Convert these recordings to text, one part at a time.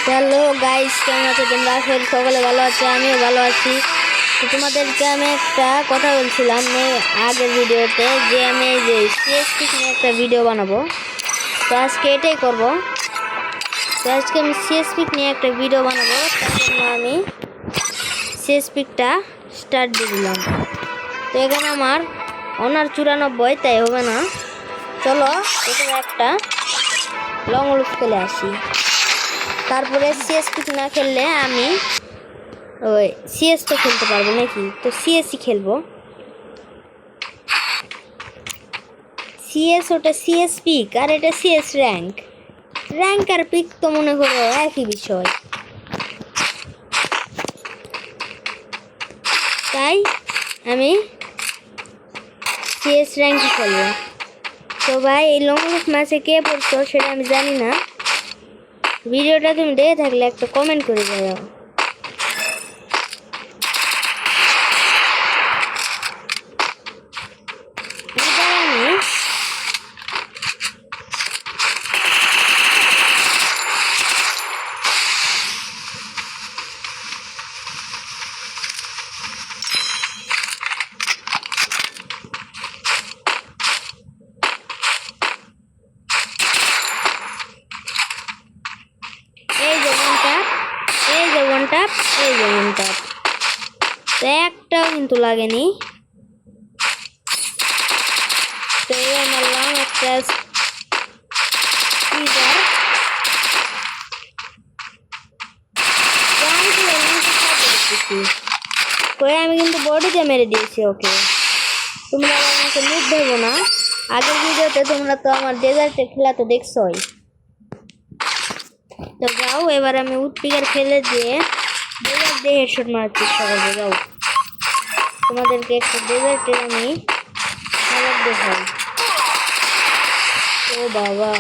Hello guys, কেমন আছো তোমরা? সকলে ভালো আছে, আমিও ভালো আছি। তো তোমাদেরকে আমি একটা কথা বলছিলাম আগের ভিডিওতে যে আমি এই যে সিএসপি নিয়ে একটা ভিডিও বানাবো। তো আজকে এটাই করব। তো আজকে আমি সিএসপি নিয়ে একটা ভিডিও বানাবো, তার জন্য আমি সিএসপিটা স্টার্ট দিয়ে দিলাম। তো এখানে আমার অনার 94, তাই হবে না। চলো এখানে একটা লং লুক খেলে আসি। তারপরে সিএসপি না খেললে আমি ওই সিএস তো খেলতে পারবো নাকি? তো সিএসই খেলবো। সিএস ওটা সিএস পিক আর এটা সিএস র্যাঙ্ক। র্যাঙ্ক আর পিক তো মনে করো একই বিষয়, তাই আমি সিএস র্যাঙ্কই খেলবো। তো ভাই এই লং লুক ম্যাচে কে পড়ছো সেটা আমি জানি না। ভিডিওটা তুমি দেখে থাকলে একটা কমেন্ট করে যাও। একটাও কিন্তু লাগেনি। তো মারলাম একটা আমি কিন্তু বডিতে মেরে দিয়েছি ওকে। তোমরা আমাকে লুট দেবো না। আগের ভিডিওতে তোমরা তো আমার ডেজার্টের খেলা তো দেখছোই। তো যাও, এবার আমি উডপিকার খেলে দিয়ে ডেজার্ট দিয়ে হেডশট মারার চেষ্টা করবো। যাও, তোমাদেরকে একটা ডেজার্টের আমি খেলা দেখাই। ও বাবা,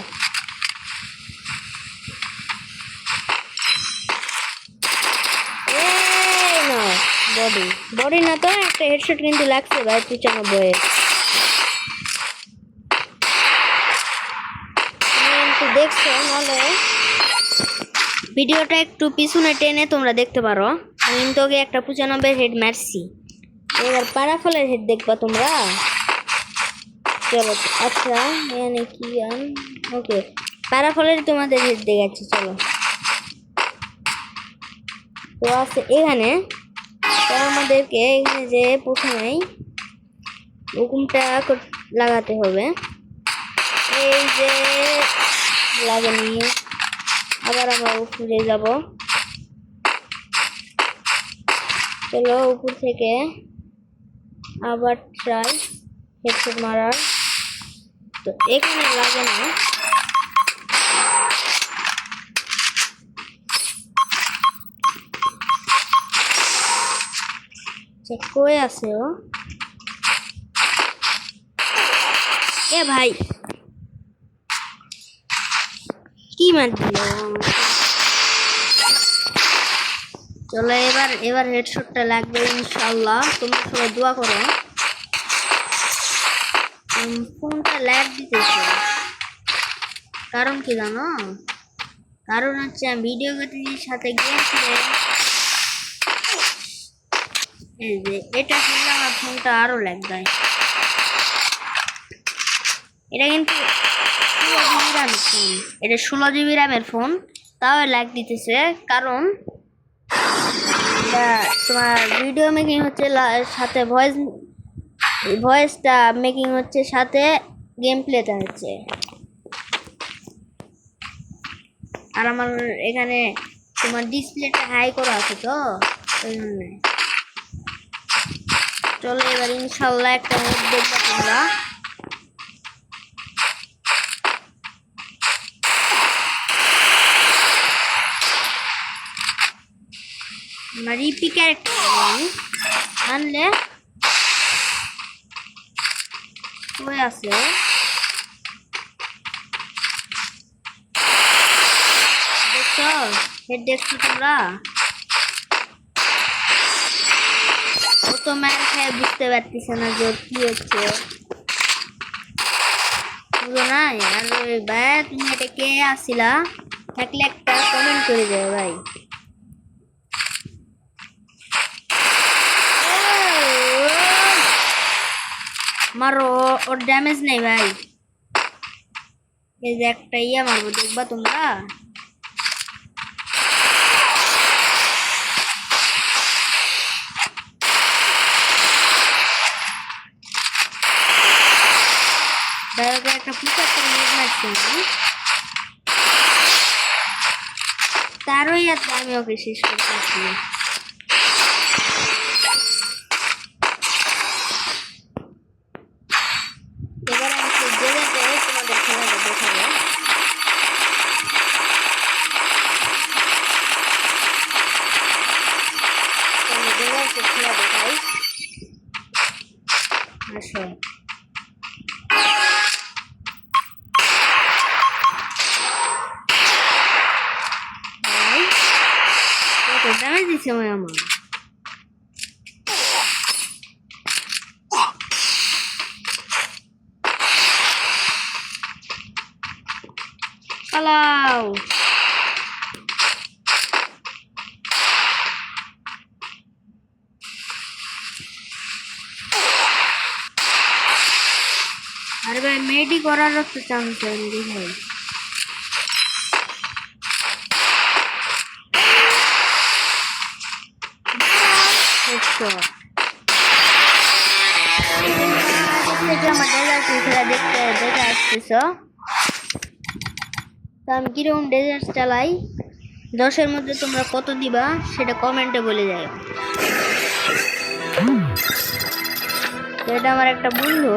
বডি বডি না তো একটা হেডশট কিন্তু লাগছে ভাই 95 কিন্তু দেখছো, নাহলে ভিডিওটা একটু পিছনে টেনে তোমরা দেখতে পারো। আমি কিন্তু ওকে একটা 95 হেড মারছি। এবার পারাফলের হেড দেখবা তোমরা। চলো, আচ্ছা এখানে কি ওকে পারাফলের তোমাদের হেড দেখাচ্ছি। চলো, তো আছে এখানে। তো আমাদেরকে এখানে যে প্রথমেই হুকুমটা লাগাতে হবে। এই যে লাগেনি, আবার আমরা উপরে যাব। চলো উপর থেকে আবার ট্রাই হেডশট মারার। তো এখানে লাগে না। কই আছে ও? এ ভাই কি মার দিল। চলো এবার হেডশটটা লাগবে ইনশাআল্লাহ। তোমরা সবাই দোয়া করো। ফোনটা ল্যাগ দিতেছে, কারণ কি জানো? কারণ হচ্ছে আমি ভিডিও গতির সাথে গেম খেলে এই যে এটা খেললে আমার ফোনটা আরো ল্যাগ দেয়। এটা কিন্তু 16 জিবি র্যামের ফোন, এটা 16 জিবি র্যামের ফোন, তাও ল্যাগ দিতেছে। কারণ তোমার ভিডিও মেকিং হচ্ছে সাথে ভয়েসটা মেকিং হচ্ছে সাথে গেম প্লেটা হচ্ছে। আর আমার এখানে তোমার ডিসপ্লেটা হাই করা আছে, তো ওই জন্য। চলো এবার ইনশাল্লাহ একটা হেড দেখবো তোমরা। আমার রিপি ক্যারেক্টার আনলে কই আছে? দেখছো হেড? দেখছো তোমরা? ও তো মার খেয়ে বুঝতে পারতেছে না যে কি হচ্ছে। বুঝো নাই? আর ওই ভাই তুমি এটা কে আসিলা? থাকলে একটা কমেন্ট করে দেবে ভাই। মারো, ওর ড্যামেজ নেই ভাই। এই যে একটা ইয়া মারবো, দেখবা তোমরা। একটা 75 মিনিট মারছি আমি, তারও ইয়াতে আমি ওকে শেষ করতেছি। এবার আমি তোমাদের খেলাটা দেখাবো। খেলা দেখাই, আসো। ড্যামেজ দিচ্ছে আমার। পালাও। আরে ভাই মেডি করারও তো চান্স নেই ভাই। দেখতে আসতেছ তো আমি কিরকম ডেজার্ট চালাই, 10-এর মধ্যে তোমরা কত দিবা সেটা কমেন্টে বলে যাও। এটা আমার একটা বন্ধু,